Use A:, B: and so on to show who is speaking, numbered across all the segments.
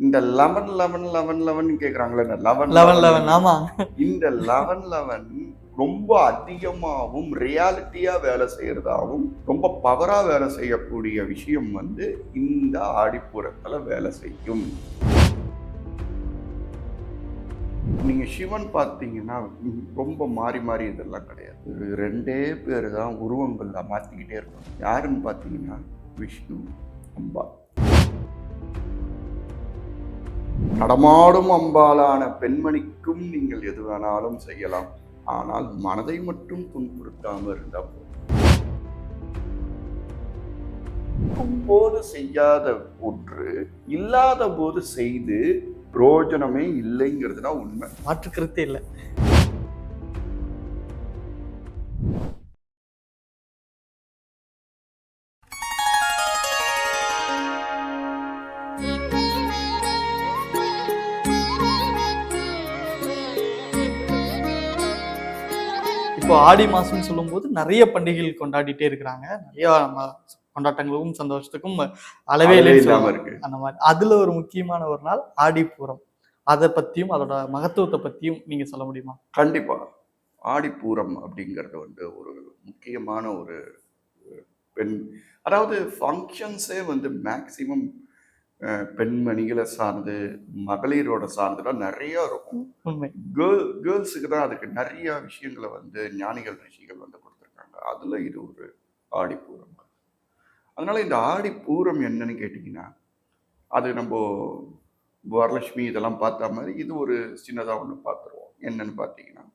A: இந்த 11 11 11 11 கேக்குறாங்கல்ல, இந்த 11
B: 11 11
A: 11
B: ஆமா.
A: இந்த 11 11 ரொம்ப அதிகமாவும் ரியாலிட்டியா வேலை செய்யறதாவும் ரொம்ப பவரா வேலை செய்யக்கூடிய விஷயம் வந்து இந்த ஆடிப்பூரத்துல வேலை செய்யும். நீங்க சிவன் பார்த்தீங்கன்னா ரொம்ப மாறி மாறி இதெல்லாம் கிடையாது. ஒரு 2 பேர் தான் உருவங்கள்ல மாத்திக்கிட்டே இருப்பாங்க. யாருன்னு பார்த்தீங்கன்னா விஷ்ணு, அம்பா. நடமாடும் அம்பாலான பெண்மணிக்கும் நீங்கள் எது வேணாலும் செய்யலாம். ஆனால் மனதை மட்டும் துன்புறுத்தாம இருந்தா போதும். இருக்கும்போது செய்யாத ஒன்று இல்லாத போது செய்து பிரயோஜனமே இல்லைங்கிறது தான் உண்மை.
B: மாற்று கருத்தே இல்லை. இப்போ ஆடி மாசம்னு சொல்லும்போது நிறைய பண்டிகைகள் கொண்டாடிட்டே இருக்கிறாங்க. நிறைய நம்ம கொண்டாட்டங்களுக்கும் சந்தோஷத்துக்கும் அளவே இல்லைன்னு
A: இல்லாம
B: சொல்லலாம்.
A: இருக்கு.
B: அந்த மாதிரி அதுல ஒரு முக்கியமான ஒரு நாள் ஆடிப்பூரம். அதை பத்தியும் அதோட மகத்துவத்தை பத்தியும் நீங்க சொல்ல முடியுமா?
A: கண்டிப்பா. ஆடிப்பூரம் அப்படிங்கிறது வந்து ஒரு முக்கியமான ஒரு பெண் அதாவது ஃபங்க்ஷன்ஸே வந்து மேக்சிமம் பெண்மணிகளை சார்ந்து, மகளிரோட சார்ந்துலாம் நிறையா இருக்கும்.
B: உண்மை.
A: கேர்ள்ஸுக்கு தான் அதுக்கு நிறையா விஷயங்களை வந்து ஞானிகள், ரிஷிகள் வந்து கொடுத்துருக்காங்க. அதில் இது ஒரு ஆடிப்பூரம். அதனால இந்த ஆடிப்பூரம் என்னன்னு கேட்டிங்கன்னா, அது நம்ம வரலட்சுமி இதெல்லாம் பார்த்தா மாதிரி இது ஒரு சின்னதாக ஒன்று பார்த்துருவோம். என்னன்னு பார்த்தீங்கன்னா,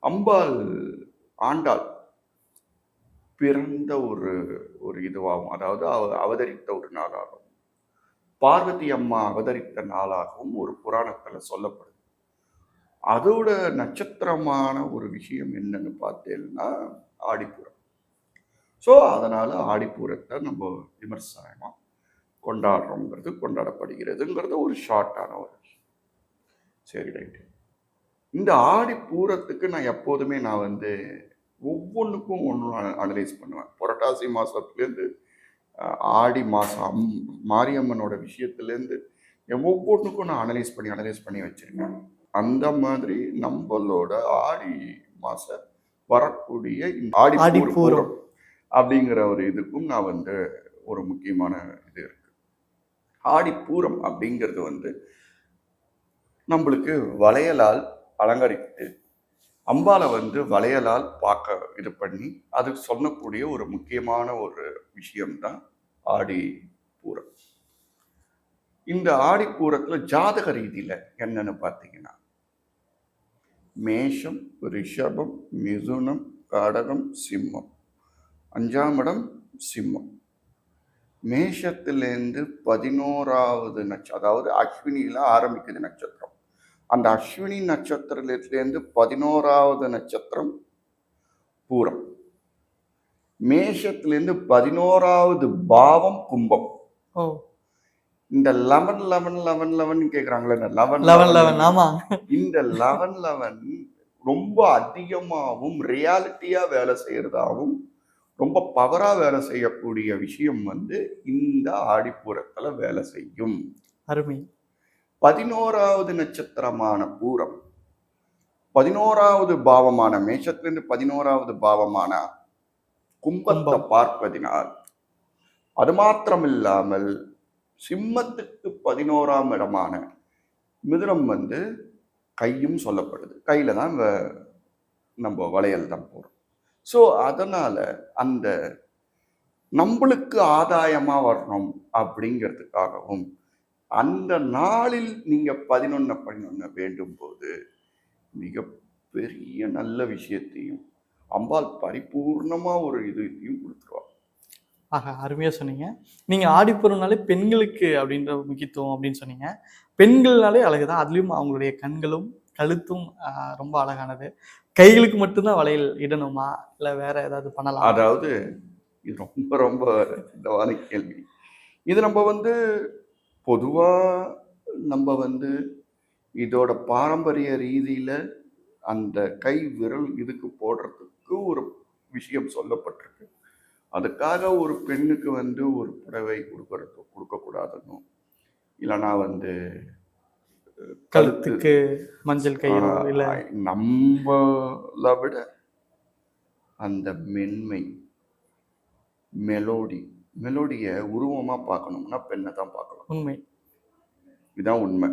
A: அம்பாள் ஆண்டாள் பிறந்த ஒரு ஒரு இதுவாகும். அதாவது அவதரித்த ஒரு நாளாகும். பார்வதி அம்மா அவதரித்த நாளாகவும் ஒரு புராணத்துல சொல்லப்படுது. அதோட நட்சத்திரமான ஒரு விஷயம் என்னன்னு பார்த்தேன்னா ஆடிப்பூரம். ஸோ அதனால ஆடிப்பூரத்தை நம்ம விமர்சனமா கொண்டாடுறோங்கிறது, கொண்டாடப்படுகிறதுங்கிறது ஒரு ஷார்ட்டான ஒரு விஷயம். சரி, ரைட்டு. இந்த ஆடிப்பூரத்துக்கு நான் எப்போதுமே வந்து ஒவ்வொன்றுக்கும் ஒன்று அனலைஸ் பண்ணுவேன். புரட்டாசி மாதத்துலேருந்து ஆடி மாதம் மாரியம்மனோட விஷயத்துலேருந்து ஒவ்வொன்றுக்கும் நான் அனலைஸ் பண்ணி வச்சுருக்கேன். அந்த மாதிரி நம்மளோட ஆடி மாதம் வரக்கூடிய ஆடிப்பூரம் அப்படிங்கிற ஒரு இதுக்கும் நான் வந்து ஒரு முக்கியமான இது இருக்கு. ஆடிப்பூரம் அப்படிங்கிறது வந்து நம்மளுக்கு வளையலால் அலங்கரித்து அம்பாலை வந்து வளையலால் பார்க்க இது பண்ணி அது சொல்லக்கூடிய ஒரு முக்கியமான ஒரு விஷயம்தான் ஆடிப்பூரம். இந்த ஆடிப்பூரத்துல ஜாதக ரீதியில என்னன்னு பார்த்தீங்கன்னா, மேஷம், ரிஷபம், மிதுனம், கடகம், சிம்மம். 5ஆம் இடம் சிம்மம். மேஷத்திலேருந்து 11வது நட்சத்திரம், அதாவது அஸ்வினியில ஆரம்பிக்குது நட்சத்திரம். அந்த அஸ்வினி நட்சத்திரத்திலேருந்து 11வது நட்சத்திரம் பூரம். மேஷத்திலேருந்து 11வது பாவம் கும்பம். இந்த 11 11 11 11 கேக்குறாங்களே, இந்த 11 11
B: ஆமா.
A: இந்த 11 11 ரொம்ப அதிகமாகவும் ரியாலிட்டியா வேலை செய்யறதாகவும் ரொம்ப பவரா வேலை செய்யக்கூடிய விஷயம் வந்து இந்த ஆடிப்பூரத்துல வேலை செய்யும்.
B: அருமை.
A: 11வது நட்சத்திரமான பூரம் 11வது பாவமான மேஷத்திலிருந்து 11வது பாவமான கும்பத்தை பார்ப்பதினால் அது மாத்திரமில்லாமல் சிம்மத்துக்கு 11ஆம் இடமான மிதுனம் வந்து கையும் சொல்லப்படுது. கையில தான் நம்ம வளையல் தான் போறோம். ஸோ அதனால அந்த நம்மளுக்கு ஆதாயமா வரணும் அப்படிங்கிறதுக்காகவும் அந்த நாளில் நீங்க 11 வேண்டும் போது மிகப்பெரிய நல்ல விஷயத்தையும் அம்பாள் பரிபூர்ணமா ஒரு இதையும் கொடுத்துருவா.
B: ஆஹா, அருமையா சொன்னீங்க. நீங்க ஆடிப்பூரம்னாலே பெண்களுக்கு அப்படின்ற முக்கியத்துவம் அப்படின்னு சொன்னீங்க. பெண்கள்னாலே அழகுதான். அதுலயும் அவங்களுடைய கண்களும் கழுத்தும் ரொம்ப அழகானது. கைகளுக்கு மட்டும்தான் வளையல் இடணுமா, இல்ல வேற ஏதாவது பண்ணலாம்?
A: அதாவது இது ரொம்ப ரொம்ப இந்தவான கேள்வி. இது நம்ம வந்து பொதுவா நம்ம வந்து இதோட பாரம்பரிய ரீதியில அந்த கை விரல் இதுக்கு போடுறதுக்கு ஒரு விஷயம் சொல்லப்பட்டிருக்கு. அதுக்காக ஒரு பெண்ணுக்கு வந்து ஒரு புடவை கொடுக்கக்கூடாதுன்னும், இல்லைன்னா வந்து கழுத்து
B: கழுத்துக்கு மஞ்சள் கயிறோ இல்ல
A: நம்மளை விட அந்த மென்மை, மெலோடியை உருவமாக பார்க்கணும்னா பெண்ணை தான் பார்க்கலாம்.
B: உண்மை.
A: இதுதான் உண்மை.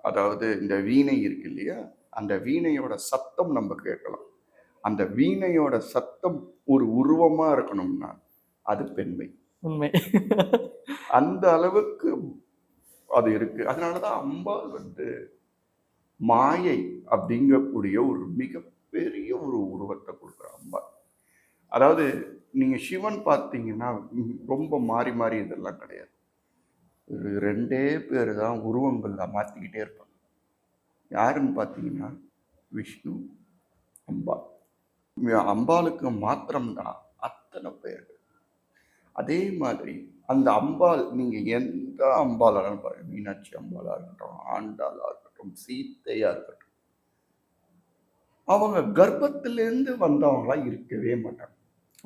A: அதாவது இந்த வீணை இருக்கு இல்லையா, அந்த வீணையோட சத்தம் நம்ம கேட்கலாம். அந்த வீணையோட சத்தம் ஒரு உருவமா இருக்கணும்னா அது பெண்மை.
B: உண்மை.
A: அந்த அளவுக்கு அது இருக்கு. அதனாலதான் அம்பாள் வந்து மாயை அப்படிங்கக்கூடிய ஒரு மிகப்பெரிய ஒரு உருவத்தை கொடுக்குற அம்பாள். அதாவது நீங்க சிவன் பார்த்தீங்கன்னா ரொம்ப மாறி மாறி இதெல்லாம் கிடையாது. ஒரு 2 பேர் தான் உருவங்கள்ல மாத்திக்கிட்டே இருப்பாங்க. யாருன்னு பார்த்தீங்கன்னா விஷ்ணு, அம்பாள். அம்பாளுக்கு மாத்திரம்தான் அத்தனை பெயர்கள். அதே மாதிரி அந்த அம்பாள் நீங்க எந்த அம்பாளாலும் பாருங்க, மீனாட்சி அம்பாளா இருக்கட்டும், ஆண்டாளா இருக்கட்டும், சீத்தையா இருக்கட்டும், அவங்க கர்ப்பத்திலிருந்து வந்தவங்களா இருக்கவே மாட்டாங்க.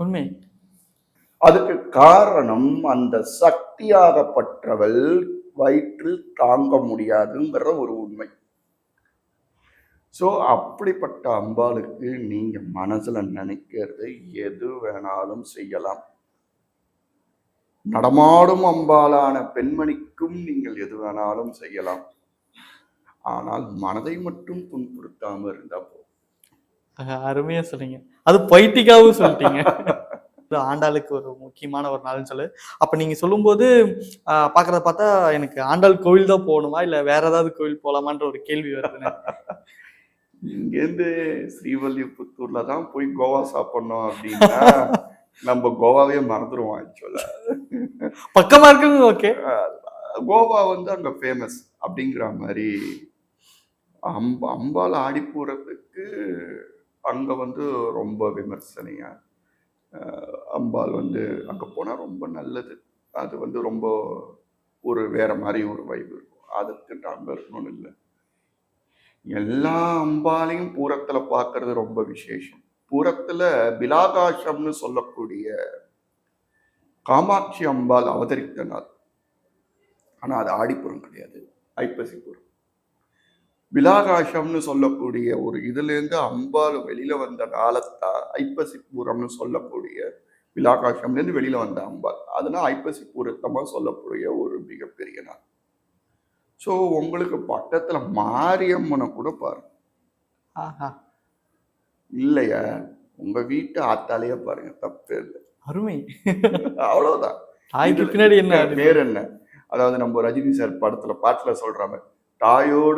B: உண்மை.
A: அதுக்கு காரணம் அந்த சக்தியாகப்பட்டவள் வயிற்றில் தாங்க முடியாதுங்கிற ஒரு உண்மை. ஸோ அப்படிப்பட்ட அம்பாளுக்கு நீங்க மனசுல நினைக்கிறது எது வேணாலும் செய்யலாம். நடமாடும் அம்பாலான பெண்மணிக்கும் நீங்கள் எது வேணாலும் செய்யலாம். ஆனால் மனதை மட்டும் துன்புறுத்தாம இருந்தா போதும்.
B: அருமையா சொன்னீங்க. அது பொய்ட்டிக்காவும் சொல்லிட்டீங்க. ஆண்டாளுக்கு ஒரு முக்கியமான ஒரு நாள்னு சொல்லு. அப்ப நீங்க சொல்லும்போது பாக்குறத பார்த்தா எனக்கு ஆண்டாள் கோவில் தான் போகணுமா இல்ல வேற ஏதாவது கோவில் போலாமான்ற ஒரு கேள்வி வருதுன்னு.
A: இங்கேருந்து ஸ்ரீவல்லிபுத்தூர்ல தான் போய் கோவா சாப்பிடணும் அப்படின்னா நம்ம கோவாவே மறந்துடுவோம். ஆக்சுவலா
B: பக்கமா இருக்குது. ஓகே,
A: கோவா வந்து அங்க ஃபேமஸ் அப்படிங்கிற மாதிரி அம்பாள் ஆடிப்பூரத்துக்கு அங்க வந்து ரொம்ப விமர்சனையா. அம்பாள் வந்து அங்க போனா ரொம்ப நல்லது. அது வந்து ரொம்ப ஒரு வேற மாதிரி ஒரு வைப் இருக்கும். அதுக்கு அங்க இருக்கணும்னு இல்லை. எல்லா அம்பாலையும் பூரத்துல பார்க்கறது ரொம்ப விசேஷம். பூரத்துல பிலாகாசம்னு சொல்லக்கூடிய காமாட்சி அம்பாள் அவதரித்த நாள். ஆனா அது ஆடிப்புறம் கிடையாது, ஐப்பசிபுரம். பிலாகாசம்னு சொல்லக்கூடிய ஒரு இதுல இருந்து அம்பாள் வெளியில வந்த நாளத்தான் ஐப்பசிபூரம்னு சொல்லக்கூடிய, பிலாகாசம்ல இருந்து வெளியில வந்த அம்பாள். அதனால ஐப்பசிபூரத்தமா சொல்லக்கூடிய ஒரு மிகப்பெரிய நாள். ஸோ உங்களுக்கு பக்கத்துல மாரியம்மனை கூட பாருங்க. இல்லையா, உங்க வீட்டு ஆத்தாலேயே பாருங்க, தப்பு இல்லை.
B: அருமை.
A: அவ்வளவுதான்.
B: தாய்க்கு பின்னாடி என்ன
A: பேர் என்ன? அதாவது நம்ம ரஜினி சார் படத்துல பாட்டுல சொல்றாங்க, தாயோட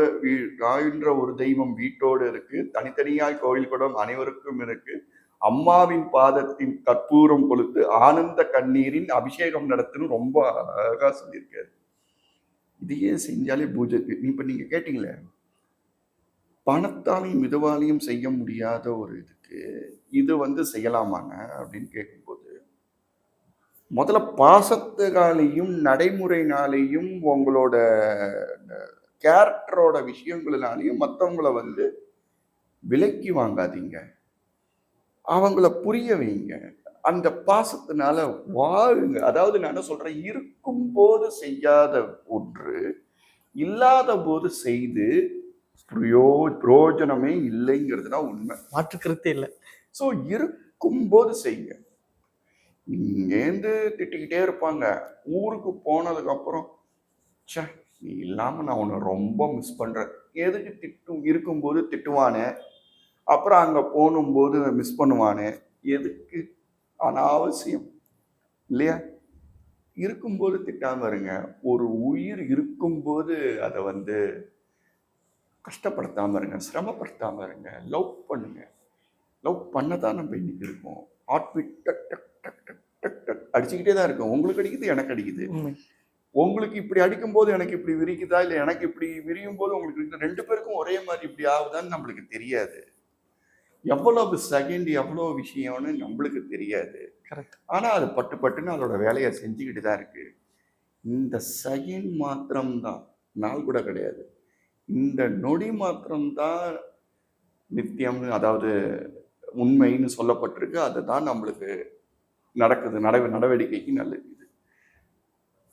A: தாயின்ற ஒரு தெய்வம் வீட்டோடு இருக்கு, தனித்தனியாய் கோவில் குடம் அனைவருக்கும் இருக்கு, அம்மாவின் பாதத்தின் கற்பூரம் கொளுத்து ஆனந்த கண்ணீரின் அபிஷேகம் நடத்துன்னு ரொம்ப அழகா சொல்லியிருக்காரு. இதையே செஞ்சாலே பூஜை. இப்ப நீங்க கேட்டீங்களே, பணத்தாலையும் மிதவாலையும் செய்ய முடியாத ஒரு இதுக்கு இது வந்து செய்யலாமாங்க அப்படின்னு கேட்கும்போது, முதல்ல பாசத்துனாலையும் நடைமுறைனாலையும் உங்களோட கேரக்டரோட விஷயங்களாலையும் மற்றவங்களை வந்து விலக்கி வாங்காதீங்க, அவங்கள புரிய வைங்க, அந்த பாசத்தினால வாழுங்க. அதாவது நான் என்ன சொல்றேன், இருக்கும் போது செய்யாத ஒன்று இல்லாத போது செய்து பிரயோஜனமே இல்லைங்கிறது தான் உண்மை.
B: மாற்றுக்கருத்தே இல்லை.
A: ஸோ இருக்கும் போது செய்யுங்க. இங்கேருந்து திட்டிக்கிட்டே இருப்பாங்க, ஊருக்கு போனதுக்கு அப்புறம் சே நீ இல்லாம நான் உன்னை ரொம்ப மிஸ் பண்றேன். எதுக்கு இருக்கும்போது திட்டுவானே, அப்புறம் அங்க போகும்போது மிஸ் பண்ணுவானே, எதுக்கு? அனாவசியம் இல்லையா? இருக்கும்போது திட்டாம இருங்க. ஒரு உயிர் இருக்கும்போது அதை வந்து கஷ்டப்படுத்தாம இருங்க, சிரமப்படுத்தாம இருங்க. லவ் பண்ணுங்க. லவ் பண்ணதான் நம்ம இன்னைக்கு இருக்கோம். ஹார்ட் பீட் டக் டக் டக் டக் டக் டக் அடிச்சுக்கிட்டே தான் இருக்கும். உங்களுக்கு அடிக்குது, எனக்கு அடிக்குது. உங்களுக்கு இப்படி அடிக்கும்போது எனக்கு இப்படி விரிக்குதா, இல்லை எனக்கு இப்படி விரியும் போது உங்களுக்கு 2 பேருக்கும் ஒரே மாதிரி இப்படி ஆகுதான்னு நம்மளுக்கு தெரியாது. எவ்வளவு செகண்ட் எவ்வளோ விஷயம்னு நம்மளுக்கு தெரியாது. ஆனா அது பட்டு பட்டுன்னு அதோட வேலையை செஞ்சுக்கிட்டு தான் இருக்கு. இந்த செகண்ட் மாத்திரம்தான், நாள் கூட கிடையாது, இந்த நொடி மாத்திரம்தான் நித்தியம், அதாவது உண்மைன்னு சொல்லப்பட்டிருக்கு. அதுதான் நம்மளுக்கு நடக்குது, நடவடிக்கைக்கு நல்லது.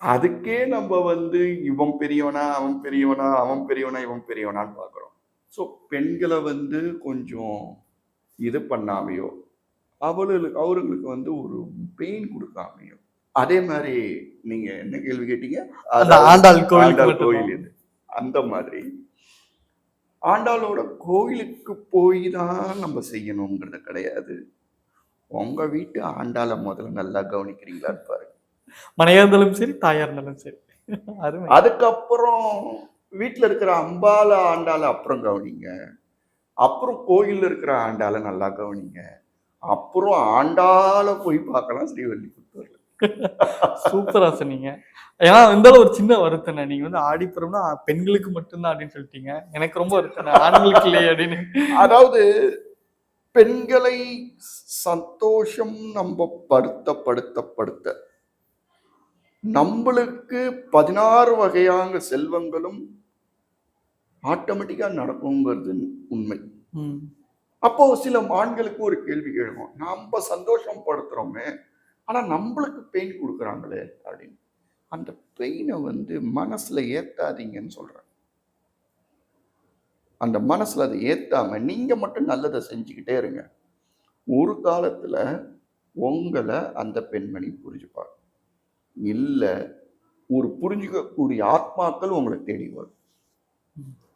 A: அதுக்கே நம்ம வந்து இவன் பெரியவனா அவன் பெரியவனா அவன் பெரியவனா இவன் பெரியவனான்னு பார்க்குறோம். ஸோ பெண்களை வந்து கொஞ்சம் இது பண்ணாமையோ அவர்களுக்கு வந்து ஒரு பெயின் கொடுக்காமையோ, அதே மாதிரி நீங்க என்ன கேள்வி கேட்டீங்க?
B: அந்த
A: அதாவது
B: ஆண்டாள் கோவிலுக்கு
A: ஆண்டாள்
B: மட்டும்தான்.
A: கோயில் இது. அந்த மாதிரி ஆண்டாளோட கோயிலுக்கு போய் தான் நம்ம செய்யணுங்கிறது கிடையாது. உங்க வீட்டு ஆண்டாளை முதல்ல நல்லா கவனிக்கிறீங்களான்னு பாருங்க.
B: மனையா இருந்தாலும் சரி, தாயா இருந்தாலும் சரி. அருமை.
A: அதுக்கப்புறம் வீட்டுல இருக்கிற அம்பால ஆண்டாளை அப்புறம் கவனிங்க. அப்புறம் கோயில்ல இருக்கிற ஆண்டாளை நல்லா கவனிங்க. அப்புறம் ஆண்டாளை போய் பார்க்கலாம் ஸ்ரீவல்லிபுத்தூர்ல.
B: சூப்பரா சொன்னீங்க. ஏன்னா இருந்தாலும் ஒரு சின்ன வருத்தம்ண்ணே. நீங்க வந்து ஆடிப்புறம்னா பெண்களுக்கு மட்டும்தான் அப்படின்னு சொல்லிட்டீங்க. எனக்கு ரொம்ப வருத்தம்ண்ணே. ஆண்களுக்கு இல்லையே அப்படின்னு.
A: அதாவது பெண்களை சந்தோஷம் நம்ம படுத்த நம்மளுக்கு 16 வகையான செல்வங்களும் ஆட்டோமேட்டிக்கா நடக்குங்கிறது உண்மை.
B: ம்.
A: அப்போ சில ஆண்களுக்கு ஒரு கேள்வி கேட்கும், நம்ம சந்தோஷம் படுத்துறோமே, ஆனா நம்மளுக்கு பெயின் கொடுக்குறாங்களே அப்படின்னு. அந்த பெயினை வந்து மனசுல ஏத்தாதீங்கன்னு சொல்றேன். அந்த மனசுல அதை ஏத்தாம நீங்க மட்டும் நல்லதை செஞ்சுக்கிட்டே இருங்க. ஒரு காலத்துல உங்களை அந்த பெண்மணி புரிஞ்சுப்பாங்க. இல்ல ஒரு புரிஞ்சுக்கக்கூடிய ஆத்மாக்கள் உங்களை தேடி வரும்.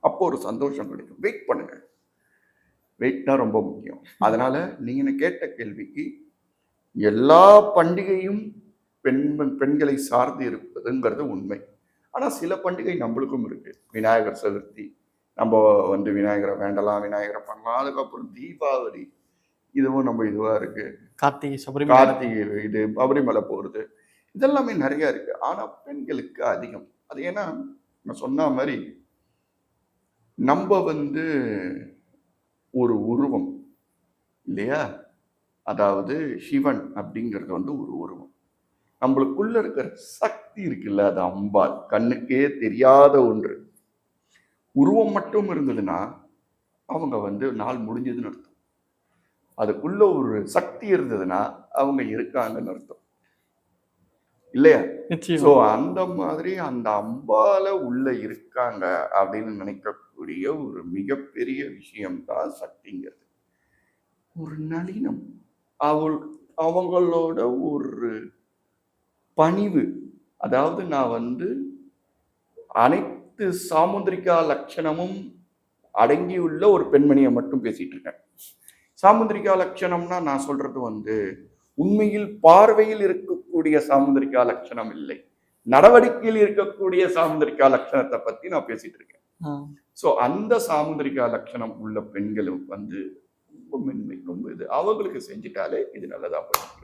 A: அப்போ ஒரு சந்தோஷம் கிடைக்கும். வெயிட் பண்ணுங்க. வெயிட் தான் ரொம்ப முக்கியம். அதனால நீங்க கேட்ட கேள்விக்கு எல்லா பண்டிகையும் பெண்களை சார்ந்து இருப்பதுங்கிறது உண்மை. ஆனா சில பண்டிகை நம்மளுக்கும் இருக்கு. விநாயகர் சதுர்த்தி, நம்ம வந்து விநாயகரை வேண்டலாம், விநாயகரை பண்ணலாம். அதுக்கப்புறம் தீபாவளி, இதுவும் நம்ம இதுவா இருக்கு. கார்த்திகை இது சபரிமலை போறது, இதெல்லாமே நிறைய இருக்கு. ஆனா பெண்களுக்கு அதிகம். அது ஏன்னா நான் சொன்ன மாதிரி நம்ம வந்து ஒரு உருவம் இல்லையா? அதாவது சிவன் அப்படிங்கிறது வந்து ஒரு உருவம். நம்மளுக்குள்ள இருக்கிற சக்தி இருக்குல்ல, அது அம்பாள். கண்ணுக்கே தெரியாத ஒன்று. உருவம் மட்டும் இருந்ததுன்னா அவங்க வந்து நாள் முடிஞ்சதுன்னு அர்த்தம். அதுக்குள்ள ஒரு சக்தி இருந்ததுன்னா அவங்க இருக்காங்கன்னு அர்த்தம் இல்லையா? ஸோ அந்த மாதிரி அந்த அம்பால உள்ள இருக்காங்க அப்படின்னு நினைக்கக்கூடிய ஒரு மிகப்பெரிய விஷயம்தான் சக்திங்கிறது. ஒரு நளினம், அவங்களோட ஒரு பணிவு. அதாவது நான் வந்து அனைத்து சாமுந்திரிகா லட்சணமும் அடங்கியுள்ள ஒரு பெண்மணியை மட்டும் பேசிட்டு இருக்கேன். சாமுந்திரிகா லட்சணம்னா நான் சொல்றது வந்து உண்மையில் பார்வையில் இருக்கக்கூடிய சாமுந்திரிகா லட்சணம் இல்லை, நடவடிக்கையில் இருக்கக்கூடிய சாமுந்திரிகா லட்சணத்தை பத்தி நான் பேசிட்டு இருக்கேன். சோ அந்த சாமுந்திரிகா லட்சணம் உள்ள பெண்களும் வந்து ரொம்ப மென்மை, ரொம்ப இது அவங்களுக்கு செஞ்சுட்டாலே இது நல்லதா போயிடும்.